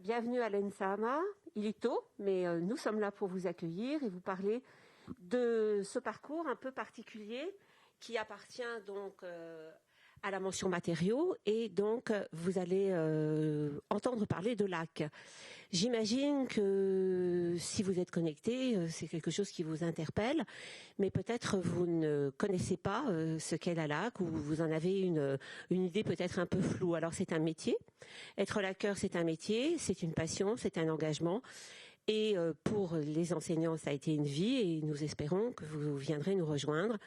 Bienvenue à l'ENSAMA. Il est tôt, mais nous sommes là pour vous accueillir et vous parler de ce parcours un peu particulier qui appartient donc à la mention matériaux, et donc vous allez entendre parler de lac. J'imagine que si vous êtes connecté, c'est quelque chose qui vous interpelle, mais peut-être vous ne connaissez pas ce qu'est la lac, ou vous en avez une idée peut-être un peu floue. Alors c'est un métier. Être laqueur, c'est un métier, c'est une passion, c'est un engagement. Et pour les enseignants, ça a été une vie, et nous espérons que vous viendrez nous rejoindre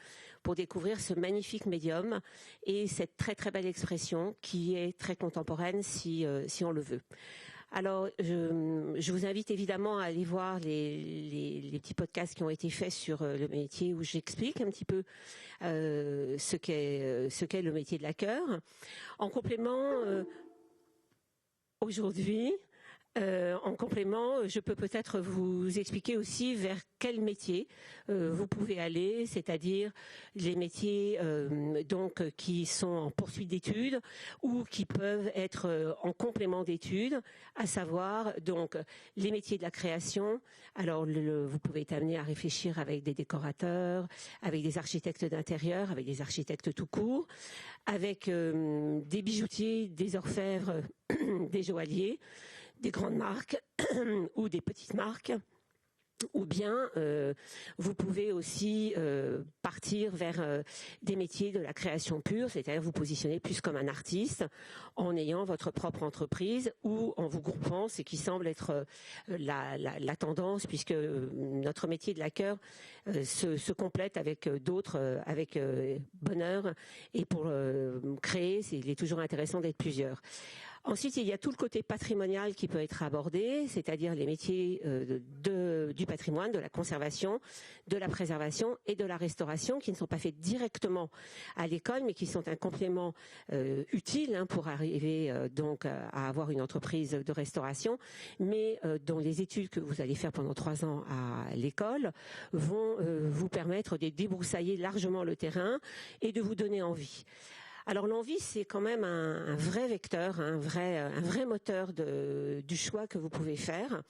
pour découvrir ce magnifique médium et cette très très belle expression qui est très contemporaine si on le veut. Alors, je vous invite évidemment à aller voir les petits podcasts qui ont été faits sur le métier, où j'explique un petit peu ce qu'est le métier de laqueur. En complément, aujourd'hui, je peux peut-être vous expliquer aussi vers quel métier vous pouvez aller, c'est-à-dire les métiers donc qui sont en poursuite d'études ou qui peuvent être en complément d'études, à savoir donc les métiers de la création. Alors vous pouvez être amené à réfléchir avec des décorateurs, avec des architectes d'intérieur, avec des architectes tout court, avec des bijoutiers, des orfèvres, des joailliers, des grandes marques ou des petites marques. Ou bien vous pouvez aussi partir vers des métiers de la création pure, c'est-à-dire vous positionner plus comme un artiste en ayant votre propre entreprise ou en vous groupant, ce qui semble être la tendance, puisque notre métier de laqueur se complète avec d'autres avec bonheur, et pour créer, il est toujours intéressant d'être plusieurs. Ensuite, il y a tout le côté patrimonial qui peut être abordé, c'est-à-dire les métiers du patrimoine, de la conservation, de la préservation et de la restauration, qui ne sont pas faits directement à l'école, mais qui sont un complément utile pour arriver donc à avoir une entreprise de restauration, mais dont les études que vous allez faire pendant 3 ans à l'école vont vous permettre de débroussailler largement le terrain et de vous donner envie. Alors l'envie, c'est quand même un vrai vecteur, un vrai moteur du choix que vous pouvez faire.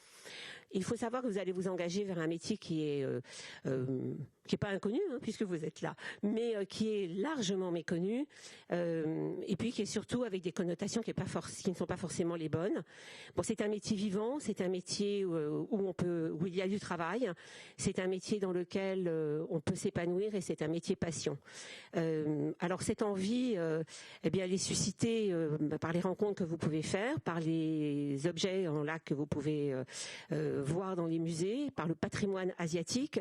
Il faut savoir que vous allez vous engager vers un métier qui est pas inconnu, puisque vous êtes là, mais qui est largement méconnu, et puis qui est surtout avec des connotations qui ne sont pas forcément les bonnes. Bon, c'est un métier vivant, c'est un métier où il y a du travail, c'est un métier dans lequel on peut s'épanouir, et c'est un métier passion. Alors cette envie, elle est suscitée par les rencontres que vous pouvez faire, par les objets en lac que vous pouvez voir dans les musées, par le patrimoine asiatique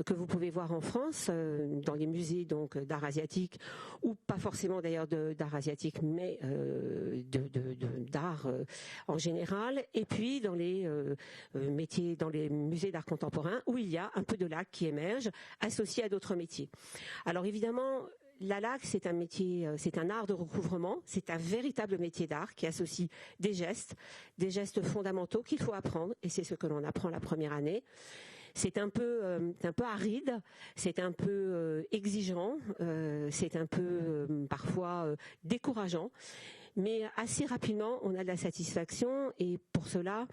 que vous pouvez voir en France, dans les musées donc d'art asiatique, ou pas forcément d'ailleurs d'art asiatique, mais d'art en général, et puis dans les métiers, dans les musées d'art contemporain, où il y a un peu de lac qui émerge, associé à d'autres métiers. Alors évidemment, la laque, c'est un métier, c'est un art de recouvrement, c'est un véritable métier d'art qui associe des gestes fondamentaux qu'il faut apprendre, et c'est ce que l'on apprend la première année. C'est un peu aride, c'est un peu exigeant, c'est un peu parfois décourageant, mais assez rapidement on a de la satisfaction, et pour cela,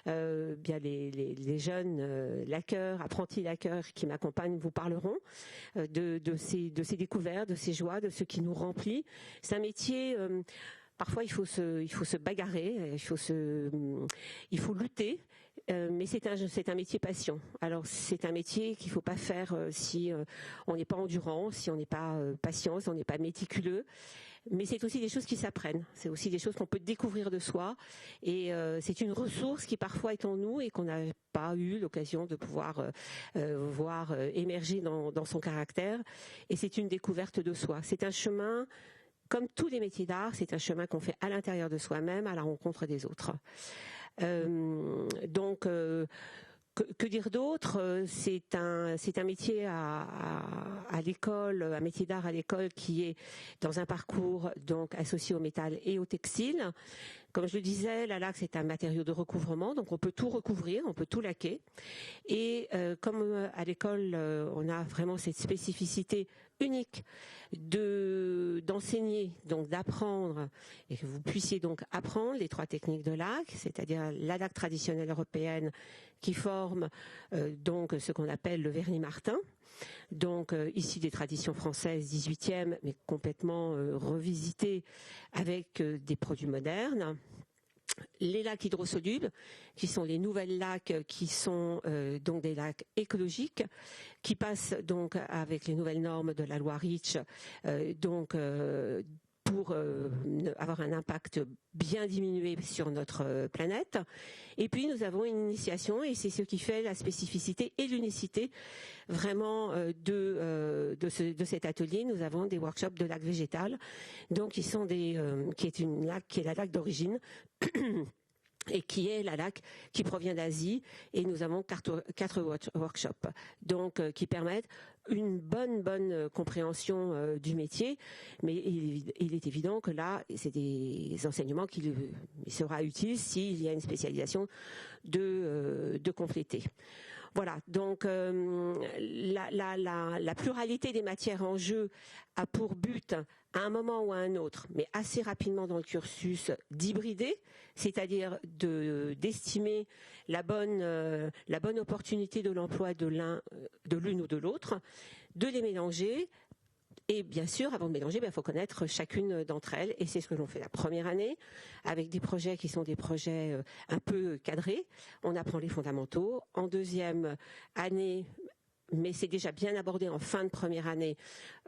les jeunes laqueurs, apprentis laqueurs qui m'accompagnent vous parleront de ces découvertes, de ces joies, de ce qui nous remplit. C'est un métier. Parfois, il faut se bagarrer, il faut lutter, mais c'est un métier passion. Alors, c'est un métier qu'il faut pas faire si on n'est pas endurant, si on n'est pas patient, si on n'est pas méticuleux. Mais c'est aussi des choses qui s'apprennent. C'est aussi des choses qu'on peut découvrir de soi, et c'est une ressource qui parfois est en nous et qu'on n'a pas eu l'occasion de pouvoir voir émerger dans son caractère. Et c'est une découverte de soi. C'est un chemin. Comme tous les métiers d'art, c'est un chemin qu'on fait à l'intérieur de soi-même, à la rencontre des autres. Que dire d'autre ? C'est un métier à l'école, un métier d'art à l'école qui est dans un parcours donc associé au métal et au textile, Comme je le disais, la laque, c'est un matériau de recouvrement, donc on peut tout recouvrir, on peut tout laquer. Et comme à l'école, on a vraiment cette spécificité unique d'enseigner, donc d'apprendre, et que vous puissiez donc apprendre les 3 techniques de laque, c'est-à-dire la laque traditionnelle européenne qui forme donc ce qu'on appelle le vernis Martin, donc ici des traditions françaises 18e, mais complètement revisitées avec des produits modernes. Les laques hydrosolubles, qui sont les nouvelles laques, qui sont donc des laques écologiques, qui passent donc avec les nouvelles normes de la loi REACH, pour avoir un impact bien diminué sur notre planète. Et puis nous avons une initiation, et c'est ce qui fait la spécificité et l'unicité vraiment de cet atelier. Nous avons des workshops de laque végétale, donc qui est la laque d'origine. Et qui est la laque qui provient d'Asie, et nous avons 4 workshops donc qui permettent une bonne compréhension du métier, mais il est évident que là c'est des enseignements qui sera utile s'il y a une spécialisation de compléter. Voilà, donc la pluralité des matières en jeu a pour but, à un moment ou à un autre, mais assez rapidement dans le cursus, d'hybrider, c'est-à-dire d'estimer la bonne opportunité de l'emploi de l'une ou de l'autre, de les mélanger. Et bien sûr, avant de mélanger, il faut connaître chacune d'entre elles. Et c'est ce que l'on fait la première année, avec des projets qui sont des projets un peu cadrés. On apprend les fondamentaux. En deuxième année, mais c'est déjà bien abordé en fin de première année,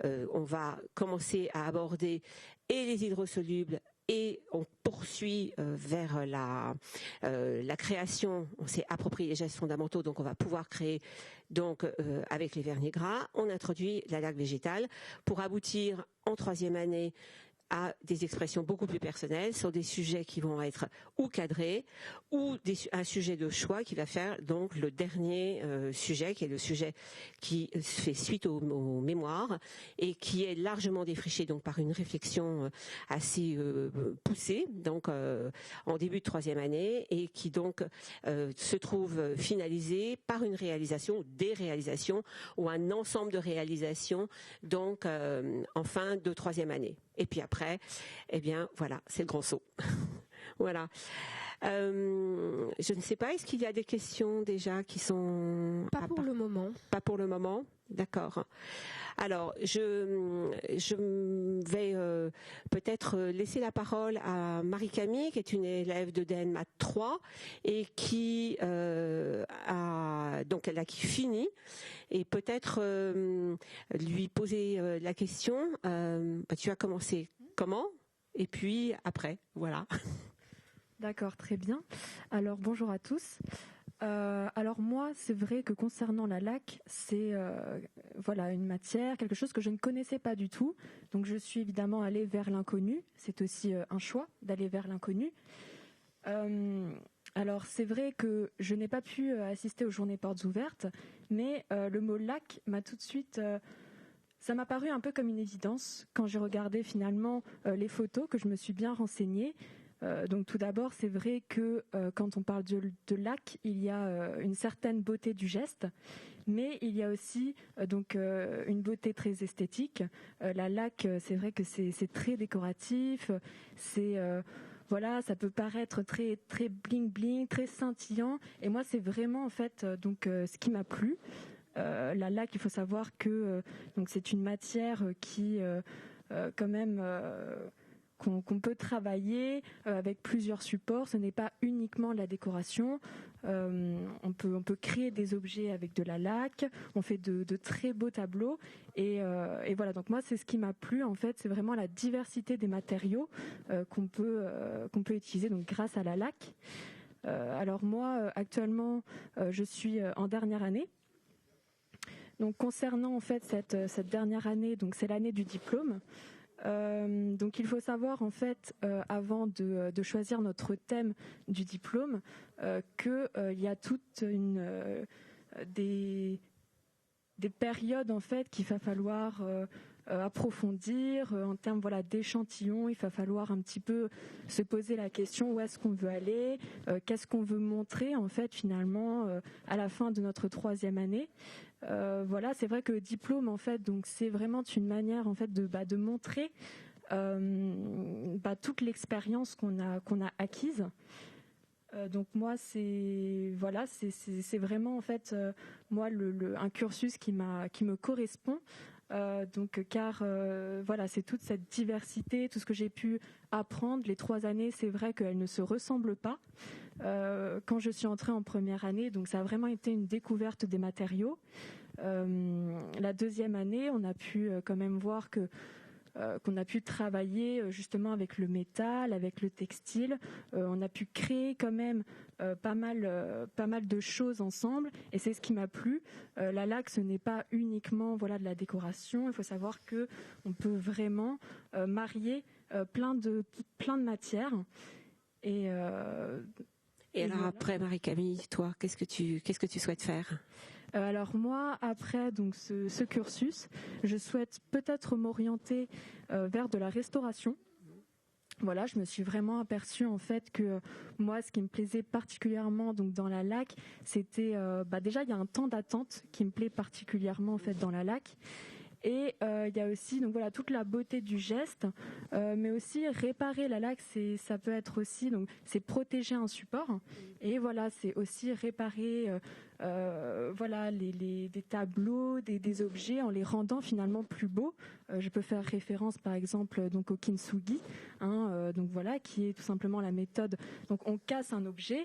on va commencer à aborder et les hydrosolubles, et on poursuit vers la création. On s'est approprié les gestes fondamentaux, donc on va pouvoir créer donc avec les vernis gras. On introduit la laque végétale pour aboutir en troisième année à des expressions beaucoup plus personnelles sur des sujets qui vont être ou cadrés ou un sujet de choix qui va faire donc le dernier sujet, qui est le sujet qui fait suite au mémoire et qui est largement défriché donc par une réflexion assez poussée donc en début de troisième année, et qui donc se trouve finalisé par une réalisation, des réalisations ou un ensemble de réalisations donc en fin de troisième année. Et puis après, eh bien, voilà, c'est le grand saut. Voilà. Je ne sais pas, est-ce qu'il y a des questions déjà qui sont... Pas pour le moment. Pas pour le moment, d'accord. Alors, je vais peut-être laisser la parole à Marie-Camille, qui est une élève de DN Math 3 et qui qui finit, et peut-être lui poser la question. Tu as commencé comment? Et puis après, voilà. D'accord, très bien. Alors bonjour à tous. Alors moi, c'est vrai que concernant la laque, c'est une matière, quelque chose que je ne connaissais pas du tout. Donc je suis évidemment allée vers l'inconnu. C'est aussi un choix d'aller vers l'inconnu. Alors c'est vrai que je n'ai pas pu assister aux journées portes ouvertes, mais le mot laque m'a tout de suite... ça m'a paru un peu comme une évidence quand j'ai regardé finalement les photos, que je me suis bien renseignée. Donc tout d'abord, c'est vrai que quand on parle de laque, il y a une certaine beauté du geste, mais il y a aussi une beauté très esthétique. La laque, c'est vrai que c'est très décoratif, ça peut paraître très très bling bling, très scintillant, et moi c'est vraiment en fait ce qui m'a plu. La laque, il faut savoir que c'est une matière qui quand même qu'on peut travailler avec plusieurs supports. Ce n'est pas uniquement la décoration. On peut créer des objets avec de la laque. On fait de très beaux tableaux. Et voilà. Donc moi, c'est ce qui m'a plu en fait. C'est vraiment la diversité des matériaux qu'on peut utiliser donc grâce à la laque. Alors moi, actuellement, je suis en dernière année. Donc concernant en fait cette dernière année, donc c'est l'année du diplôme. Donc il faut savoir en fait avant de choisir notre thème du diplôme qu'il y a toute des périodes en fait qu'il va falloir approfondir en termes d'échantillons. Il va falloir un petit peu se poser la question où est-ce qu'on veut aller, qu'est-ce qu'on veut montrer en fait finalement à la fin de notre 3e année. C'est vrai que le diplôme en fait donc c'est vraiment une manière en fait de montrer toute l'expérience qu'on a acquise. Donc moi c'est vraiment en fait moi un cursus qui me correspond. Car c'est toute cette diversité, tout ce que j'ai pu apprendre. Les 3 années, c'est vrai qu'elles ne se ressemblent pas. Quand je suis entrée en première année, donc ça a vraiment été une découverte des matériaux. La 2e année, on a pu quand même voir qu'on a pu travailler justement avec le métal, avec le textile. On a pu créer quand même pas mal de choses ensemble, et c'est ce qui m'a plu. La laque, ce n'est pas uniquement de la décoration. Il faut savoir que on peut vraiment marier plein de matières. Et alors après, Marie-Camille, toi, qu'est-ce que tu souhaites faire ? Alors moi, après donc ce cursus, je souhaite peut-être m'orienter vers de la restauration. Je me suis vraiment aperçue en fait que moi, ce qui me plaisait particulièrement donc dans la laque, c'était déjà il y a un temps d'attente qui me plaît particulièrement en fait dans la laque. Et il y a aussi donc toute la beauté du geste, mais aussi réparer la laque, ça peut être aussi donc c'est protéger un support, et c'est aussi réparer des tableaux, des objets en les rendant finalement plus beaux. Je peux faire référence par exemple donc au kintsugi, qui est tout simplement la méthode. Donc on casse un objet.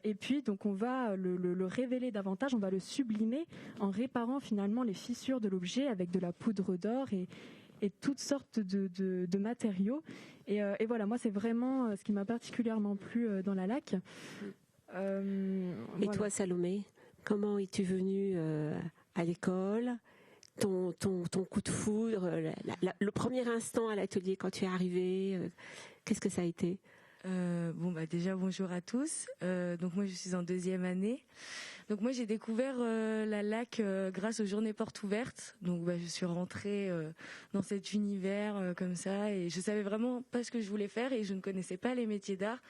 Et puis donc on va le révéler davantage, on va le sublimer en réparant finalement les fissures de l'objet avec de la poudre d'or et toutes sortes de matériaux. Et moi c'est vraiment ce qui m'a particulièrement plu dans la laque. Et toi Salomé, comment es-tu venue à l'école ? Ton coup de foudre, le premier instant à l'atelier quand tu es arrivée, qu'est-ce que ça a été ? Déjà bonjour à tous. Donc moi je suis en 2e année. Donc moi j'ai découvert la laque grâce aux journées portes ouvertes. Donc je suis rentrée dans cet univers comme ça, et je savais vraiment pas ce que je voulais faire et je ne connaissais pas les métiers d'art.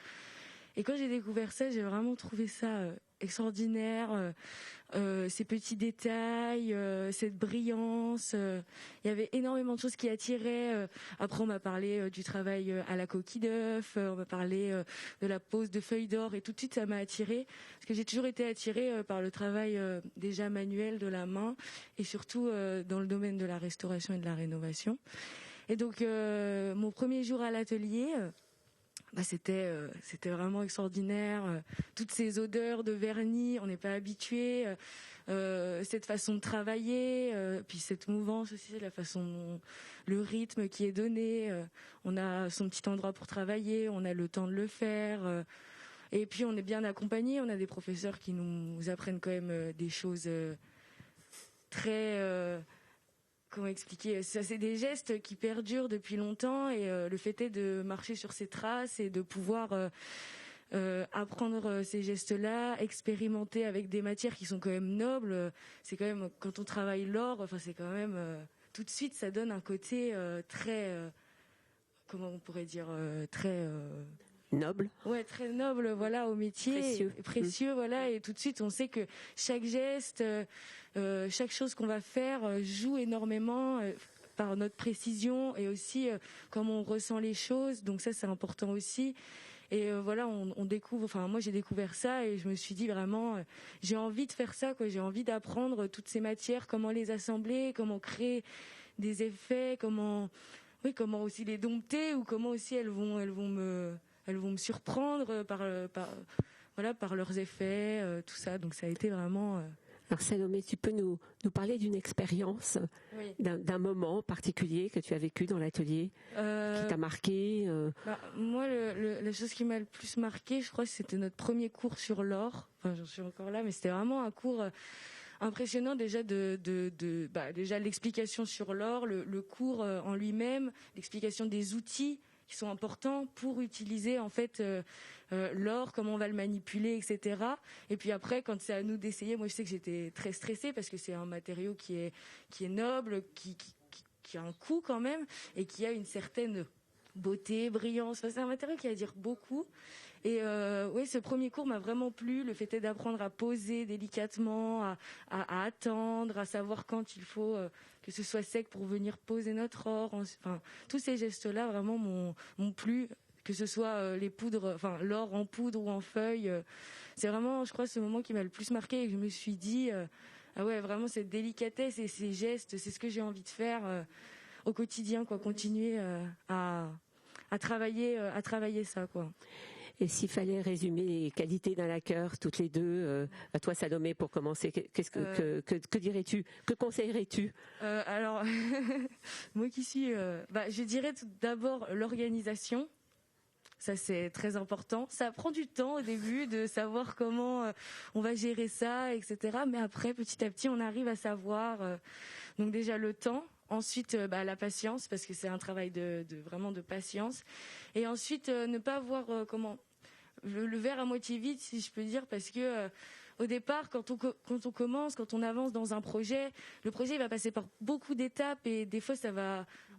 Et quand j'ai découvert ça, j'ai vraiment trouvé ça extraordinaire. Ces petits détails, cette brillance. Il y avait énormément de choses qui attiraient. Après, on m'a parlé du travail à la coquille d'œuf, on m'a parlé de la pose de feuilles d'or, et tout de suite, ça m'a attirée. Parce que j'ai toujours été attirée par le travail déjà manuel de la main, et surtout dans le domaine de la restauration et de la rénovation. Et donc, mon premier jour à l'atelier... c'était vraiment extraordinaire. Toutes ces odeurs de vernis, on n'est pas habitué. Cette façon de travailler, puis cette mouvance aussi, la façon, le rythme qui est donné. On a son petit endroit pour travailler, on a le temps de le faire. Et puis on est bien accompagné. On a des professeurs qui nous apprennent quand même des choses très... Comment expliquer ? Ça, c'est des gestes qui perdurent depuis longtemps, et le fait est de marcher sur ces traces et de pouvoir apprendre ces gestes-là, expérimenter avec des matières qui sont quand même nobles. C'est quand même, quand on travaille l'or, c'est quand même tout de suite ça donne un côté très, comment on pourrait dire, très noble. Ouais, très noble, au métier. Précieux, et tout de suite on sait que chaque geste, chaque chose qu'on va faire joue énormément par notre précision, et aussi comment on ressent les choses. Donc ça, c'est important aussi. Et on découvre. Enfin, moi, j'ai découvert ça et je me suis dit vraiment, j'ai envie de faire ça, quoi. J'ai envie d'apprendre toutes ces matières, comment les assembler, comment créer des effets, comment aussi les dompter, ou comment aussi elles vont me surprendre par leurs effets, tout ça. Donc ça a été vraiment... Alors Salomé, tu peux nous parler d'une expérience, oui. d'un moment particulier que tu as vécu dans l'atelier, qui t'a marqué Moi, la chose qui m'a le plus marqué, je crois que c'était notre premier cours sur l'or. Enfin, j'en suis encore là, mais c'était vraiment un cours impressionnant déjà déjà l'explication sur l'or, le cours en lui-même, l'explication des outils qui sont importants pour utiliser en fait l'or, comment on va le manipuler, etc. Et puis après, quand c'est à nous d'essayer, moi je sais que j'étais très stressée parce que c'est un matériau qui est noble, qui a un coût quand même et qui a une certaine beauté, brillance. C'est un matériau qui va dire beaucoup. Et oui, ce premier cours m'a vraiment plu. Le fait est d'apprendre à poser délicatement, à attendre, à savoir quand il faut que ce soit sec pour venir poser notre or. Enfin, tous ces gestes-là vraiment m'ont plu. Que ce soit les poudres, enfin l'or en poudre ou en feuille. C'est vraiment, je crois, ce moment qui m'a le plus marqué et que je me suis dit, ah ouais, vraiment cette délicatesse et ces gestes, c'est ce que j'ai envie de faire au quotidien, quoi. Continuer à travailler ça, quoi. Et s'il fallait résumer les qualités d'un laqueur, toutes les deux, à toi Salomé pour commencer, que dirais-tu, que conseillerais-tu? Alors, moi qui suis, je dirais tout d'abord l'organisation. Ça, c'est très important. Ça prend du temps au début de savoir comment on va gérer ça, etc. Mais après, petit à petit, on arrive à savoir. Donc déjà le temps. Ensuite, la patience, parce que c'est un travail vraiment de patience. Et ensuite, ne pas voir le verre à moitié vide, si je peux dire, parce que au départ, quand on commence, quand on avance dans un projet, le projet il va passer par beaucoup d'étapes et des fois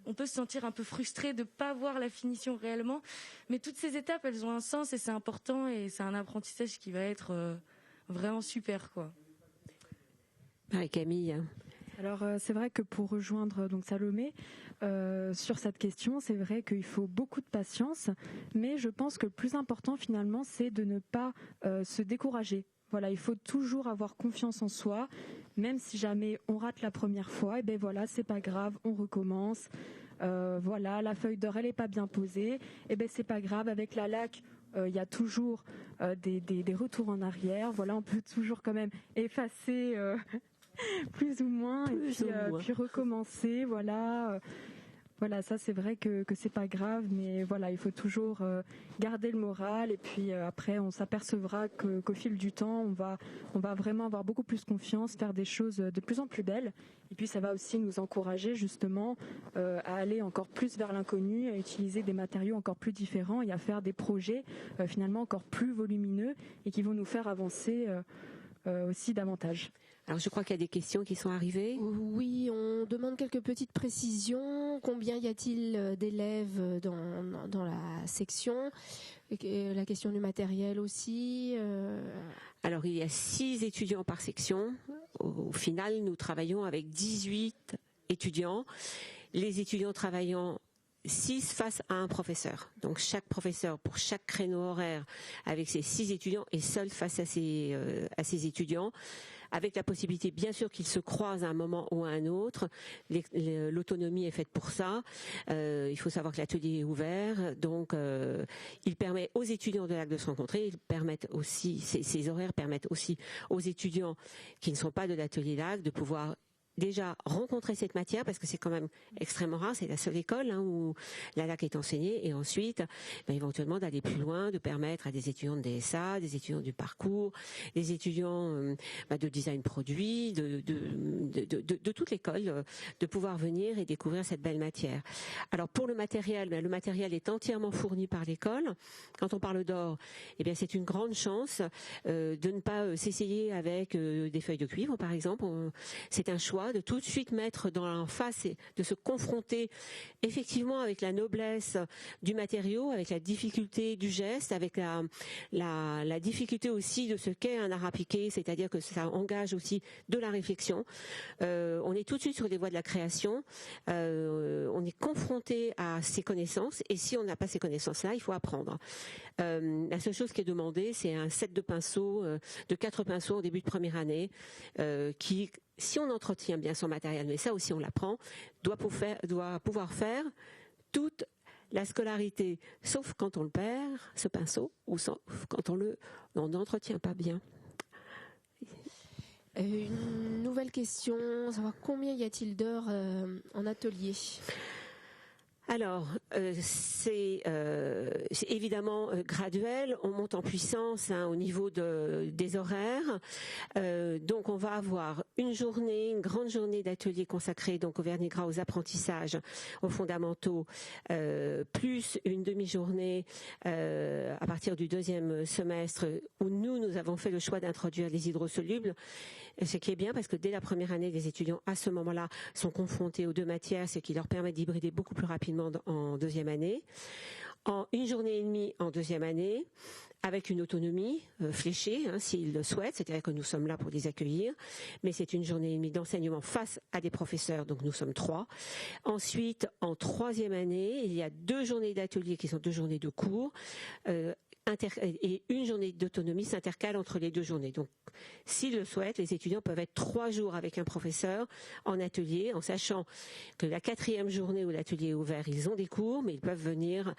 on peut se sentir un peu frustré de ne pas voir la finition réellement. Mais toutes ces étapes, elles ont un sens et c'est important et c'est un apprentissage qui va être vraiment super, quoi. Marie-Camille. Alors c'est vrai que pour rejoindre donc Salomé sur cette question, c'est vrai qu'il faut beaucoup de patience, mais je pense que le plus important finalement, c'est de ne pas se décourager. Voilà, il faut toujours avoir confiance en soi, même si jamais on rate la première fois, et ben voilà, c'est pas grave, on recommence. Voilà, la feuille d'or elle est pas bien posée, et ben c'est pas grave, avec la laque. Il y a toujours des retours en arrière. Voilà, on peut toujours quand même effacer plus ou moins puis recommencer. Voilà. Voilà, ça c'est vrai que c'est pas grave, mais voilà, il faut toujours garder le moral et puis après on s'apercevra qu'au fil du temps, on va vraiment avoir beaucoup plus confiance, faire des choses de plus en plus belles. Et puis ça va aussi nous encourager justement à aller encore plus vers l'inconnu, à utiliser des matériaux encore plus différents et à faire des projets finalement encore plus volumineux et qui vont nous faire avancer aussi davantage. Alors je crois qu'il y a des questions qui sont arrivées. Oui, on demande quelques petites précisions. Combien y a-t-il d'élèves dans la section? La question du matériel aussi. Alors il y a 6 étudiants par section. Au final, nous travaillons avec 18 étudiants. Les étudiants travaillant 6 face à un professeur. Donc chaque professeur pour chaque créneau horaire avec ses 6 étudiants est seul face à ses étudiants, avec la possibilité bien sûr qu'ils se croisent à un moment ou à un autre. L'autonomie est faite pour ça. Il faut savoir que l'atelier est ouvert, donc il permet aux étudiants de l'AC de se rencontrer. Ces horaires permettent aussi aux étudiants qui ne sont pas de l'atelier LAC de pouvoir déjà rencontrer cette matière, parce que c'est quand même extrêmement rare, c'est la seule école où la LAC est enseignée, et ensuite éventuellement d'aller plus loin, de permettre à des étudiants de DSA, des étudiants du parcours, des étudiants de design produit, de toute l'école, de pouvoir venir et découvrir cette belle matière. Alors pour le matériel est entièrement fourni par l'école. Quand on parle d'or, c'est une grande chance de ne pas s'essayer avec des feuilles de cuivre par exemple. C'est un choix de tout de suite mettre en face et de se confronter effectivement avec la noblesse du matériau, avec la difficulté du geste, avec la difficulté aussi de ce qu'est un art appliqué, c'est-à-dire que ça engage aussi de la réflexion. On est tout de suite sur les voies de la création, on est confronté à ces connaissances, et si on n'a pas ces connaissances-là, il faut apprendre. La seule chose qui est demandée, c'est un set de pinceaux, de 4 pinceaux au début de première année, qui, si on entretient bien son matériel, mais ça aussi on l'apprend, doit pouvoir faire toute la scolarité, sauf quand on le perd, ce pinceau, ou sauf quand on n'entretient pas bien. Une nouvelle question, savoir combien y a-t-il d'heures en atelier? Alors, c'est évidemment graduel. On monte en puissance au niveau des horaires. Donc on va avoir une grande journée d'ateliers consacrés donc au vernis gras, aux apprentissages, aux fondamentaux, plus une demi-journée à partir du deuxième semestre où nous avons fait le choix d'introduire les hydrosolubles. Ce qui est bien parce que dès la première année, les étudiants à ce moment-là sont confrontés aux deux matières, ce qui leur permet d'hybrider beaucoup plus rapidement en deuxième année. En une journée et demie en deuxième année, avec une autonomie fléchée, s'ils le souhaitent, c'est-à-dire que nous sommes là pour les accueillir, mais c'est une journée et demie d'enseignement face à des professeurs, donc nous sommes 3. Ensuite, en troisième année, il y a 2 journées d'atelier qui sont 2 journées de cours, et une journée d'autonomie s'intercale entre les 2 journées. Donc, s'ils le souhaitent, les étudiants peuvent être 3 jours avec un professeur en atelier, en sachant que la 4e journée où l'atelier est ouvert, ils ont des cours, mais ils peuvent venir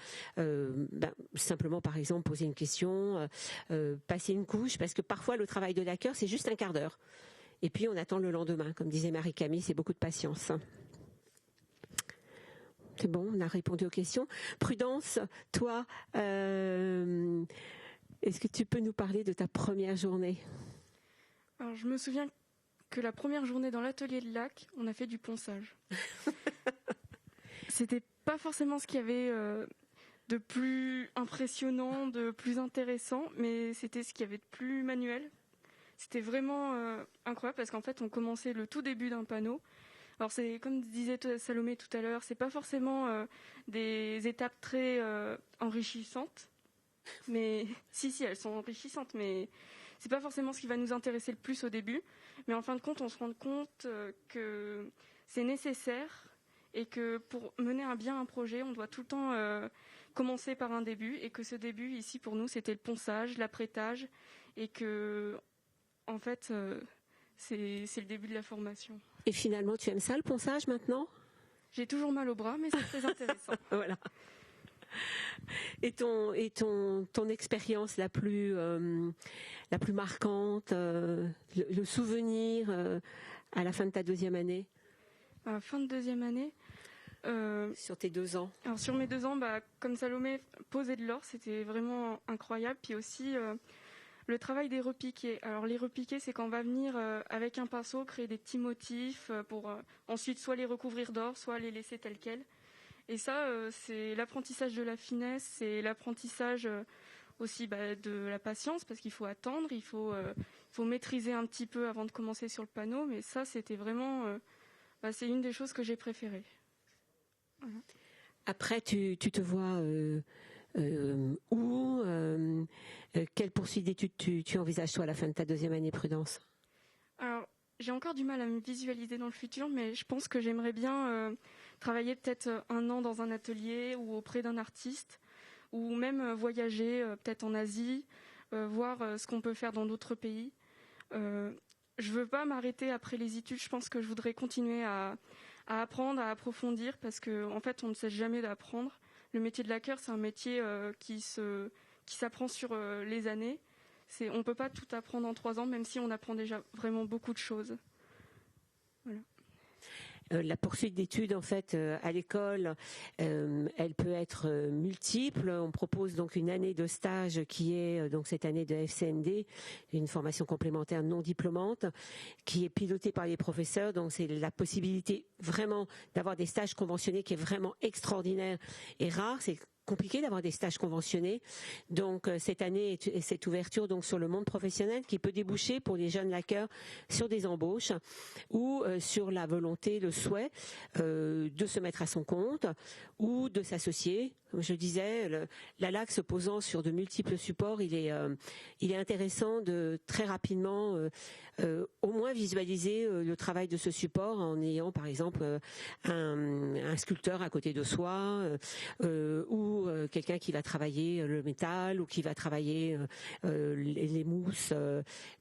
simplement, par exemple, poser une question, passer une couche, parce que parfois le travail de la cœur, c'est juste un quart d'heure. Et puis on attend le lendemain, comme disait Marie-Camille, c'est beaucoup de patience. C'est bon, on a répondu aux questions. Prudence, toi, est-ce que tu peux nous parler de ta première journée ? Alors, je me souviens que la première journée dans l'atelier de lac, on a fait du ponçage. C'était pas forcément ce qu'il y avait de plus impressionnant, de plus intéressant, mais c'était ce qu'il y avait de plus manuel. C'était vraiment incroyable parce qu'en fait, on commençait le tout début d'un panneau. Alors c'est comme disait Salomé tout à l'heure, c'est pas forcément des étapes très enrichissantes, mais si elles sont enrichissantes, mais c'est pas forcément ce qui va nous intéresser le plus au début. Mais en fin de compte, on se rend compte que c'est nécessaire et que pour mener bien un projet, on doit tout le temps commencer par un début et que ce début ici pour nous c'était le ponçage, l'apprêtage et que en fait c'est le début de la formation. Et finalement, tu aimes ça, le ponçage, maintenant ? J'ai toujours mal au bras, mais c'est très intéressant. Voilà. Et ton expérience la plus marquante, le souvenir à la fin de ta 2e année ? À la fin de 2e année sur tes 2 ans. Alors sur mes 2 ans, comme Salomé, poser de l'or, c'était vraiment incroyable. Puis aussi le travail des repiqués. Alors les repiqués, c'est quand on va venir avec un pinceau créer des petits motifs pour ensuite soit les recouvrir d'or, soit les laisser tels quels. Et ça, c'est l'apprentissage de la finesse, c'est l'apprentissage aussi de la patience parce qu'il faut attendre, il faut maîtriser un petit peu avant de commencer sur le panneau. Mais ça, c'était vraiment, c'est une des choses que j'ai préférées. Voilà. Après, tu te vois où quelle poursuite d'études tu envisages toi à la fin de ta 2e année, Prudence ? Alors, j'ai encore du mal à me visualiser dans le futur, mais je pense que j'aimerais bien travailler peut-être 1 an dans un atelier ou auprès d'un artiste, ou même voyager peut-être en Asie, voir ce qu'on peut faire dans d'autres pays. Je veux pas m'arrêter après les études, je pense que je voudrais continuer à apprendre, à approfondir, parce qu'en fait, on ne cesse jamais d'apprendre. Le métier de laqueur, c'est un métier qui s'apprend sur les années. On ne peut pas tout apprendre en 3 ans, même si on apprend déjà vraiment beaucoup de choses. Voilà. La poursuite d'études, en fait, à l'école, elle peut être multiple. On propose donc une année de stage qui est donc cette année de FCND, une formation complémentaire non diplômante, qui est pilotée par les professeurs. Donc c'est la possibilité vraiment d'avoir des stages conventionnés qui est vraiment extraordinaire et rare. C'est compliqué d'avoir des stages conventionnés. Donc cette année, cette ouverture donc sur le monde professionnel qui peut déboucher pour les jeunes laqueurs sur des embauches ou sur la volonté, le souhait de se mettre à son compte ou de s'associer. Comme je disais, la LAC se posant sur de multiples supports, il est intéressant de très rapidement au moins visualiser le travail de ce support en ayant par exemple un sculpteur à côté de soi ou quelqu'un qui va travailler le métal ou qui va travailler les mousses,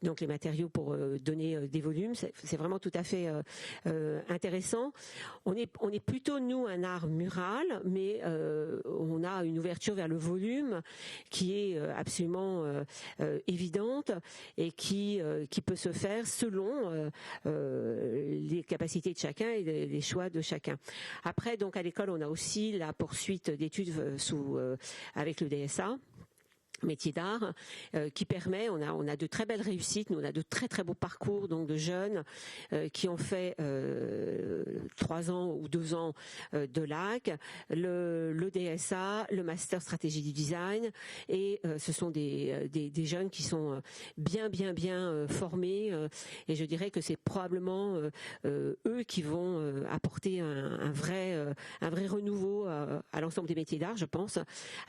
donc les matériaux pour donner des volumes. C'est vraiment tout à fait intéressant. On est plutôt nous un art mural, mais on a une ouverture vers le volume qui est absolument évidente et qui peut se faire selon les capacités de chacun et les choix de chacun. Après, donc à l'école, on a aussi la poursuite d'études avec le DSA. Métier d'art qui permet, on a de très belles réussites, nous on a de très très beaux parcours donc de jeunes qui ont fait 3 ans ou 2 ans de LAC, le DSA, le master stratégie du design, et ce sont des jeunes qui sont bien formés, et je dirais que c'est probablement eux qui vont apporter un vrai renouveau à l'ensemble des métiers d'art, je pense,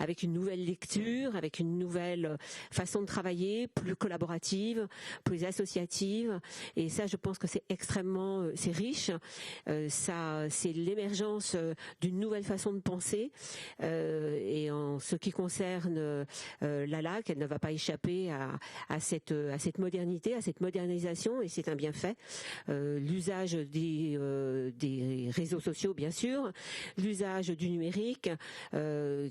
avec une nouvelle lecture, avec une nouvelle façon de travailler, plus collaborative, plus associative, et ça je pense que c'est extrêmement c'est riche, ça c'est l'émergence d'une nouvelle façon de penser, et en ce qui concerne la LAC, elle ne va pas échapper à cette modernité, à cette modernisation, et c'est un bienfait. L'usage des réseaux sociaux bien sûr, l'usage du numérique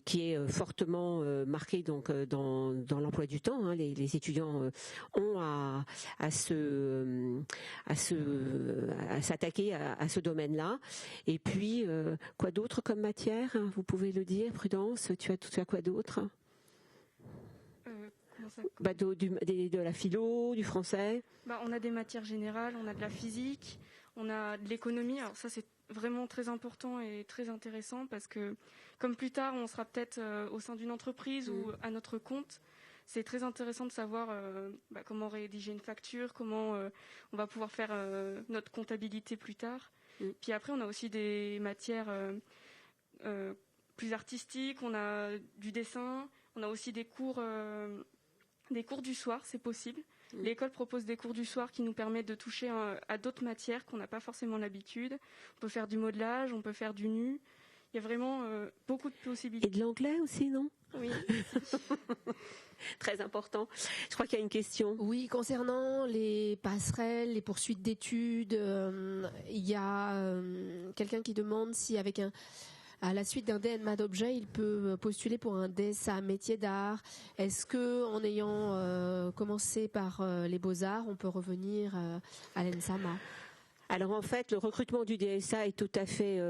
qui est fortement marqué donc dans l'emploi du temps, hein. Les étudiants ont à s'attaquer à ce domaine-là. Et puis quoi d'autre comme matière, hein, vous pouvez le dire, Prudence, tu as quoi d'autre? De la philo, du français. On a des matières générales, on a de la physique, on a de l'économie. Alors ça c'est vraiment très important et très intéressant parce que comme plus tard on sera peut-être au sein d'une entreprise ou à notre compte, c'est très intéressant de savoir comment rédiger une facture, comment on va pouvoir faire notre comptabilité plus tard. Puis après on a aussi des matières plus artistiques, on a du dessin, on a aussi des cours du soir, c'est possible. L'école propose des cours du soir qui nous permettent de toucher à d'autres matières qu'on n'a pas forcément l'habitude. On peut faire du modelage, on peut faire du nu. Il y a vraiment beaucoup de possibilités. Et de l'anglais aussi, non? Oui. Très important. Je crois qu'il y a une question. Oui, concernant les passerelles, les poursuites d'études, il y a quelqu'un qui demande si à la suite d'un DNMA d'objet, il peut postuler pour un DSA métier d'art. Est-ce que, en ayant commencé par les beaux-arts, on peut revenir à l'ENSAMA? Alors en fait, le recrutement du DSA est tout à fait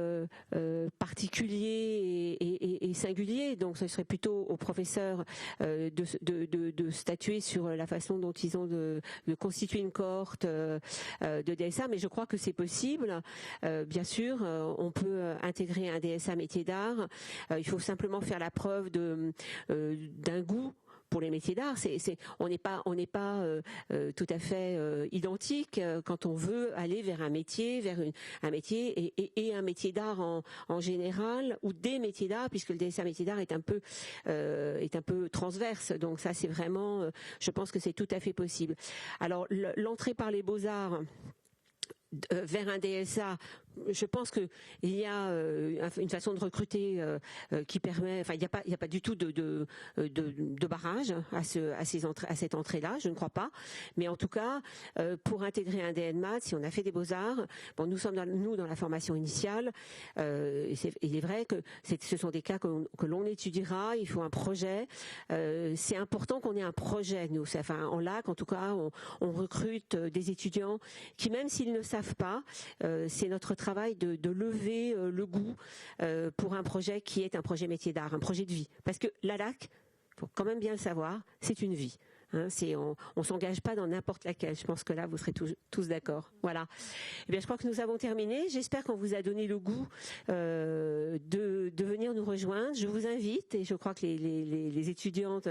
particulier et singulier. Donc ce serait plutôt aux professeurs de statuer sur la façon dont ils ont de constituer une cohorte de DSA. Mais je crois que c'est possible. Bien sûr, on peut intégrer un DSA métier d'art. Il faut simplement faire la preuve d'un goût pour les métiers d'art. On n'est pas tout à fait identique quand on veut aller vers un métier, un métier et un métier d'art en général, ou des métiers d'art, puisque le DSA métier d'art est un peu transverse. Donc ça, c'est vraiment, je pense que c'est tout à fait possible. Alors l'entrée par les beaux-arts vers un DSA, je pense que il y a une façon de recruter qui permet, enfin il n'y a pas du tout de barrage à cette entrée-là, je ne crois pas. Mais en tout cas, pour intégrer un DNMAT, si on a fait des beaux-arts, nous sommes dans la formation initiale. Il est vrai que ce sont des cas que l'on étudiera. Il faut un projet. C'est important qu'on ait un projet. Nous, en LAC, en tout cas, on recrute des étudiants qui, même s'ils ne savent pas, c'est notre travail de lever le goût pour un projet qui est un projet métier d'art, un projet de vie. Parce que la LAC, faut quand même bien le savoir, c'est une vie. Hein, on s'engage pas dans n'importe laquelle. Je pense que là, vous serez tous d'accord. Voilà. Eh bien, je crois que nous avons terminé. J'espère qu'on vous a donné le goût de venir nous rejoindre. Je vous invite, et je crois que les étudiantes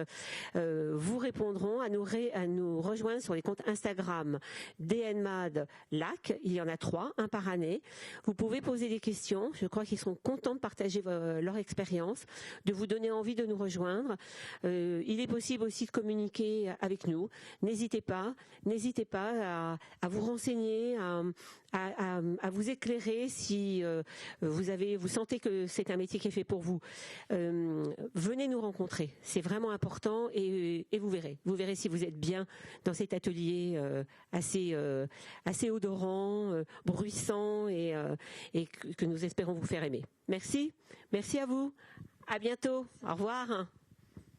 vous répondront, à nous rejoindre sur les comptes Instagram DNMAD LAC. Il y en a 3, un par année. Vous pouvez poser des questions. Je crois qu'ils seront contents de partager leur expérience, de vous donner envie de nous rejoindre. Il est possible aussi de communiquer avec nous. N'hésitez pas à vous renseigner, à vous éclairer si vous sentez que c'est un métier qui est fait pour vous. Venez nous rencontrer, c'est vraiment important, et vous verrez si vous êtes bien dans cet atelier assez odorant, bruissant, et que nous espérons vous faire aimer. Merci à vous. À bientôt. Au revoir.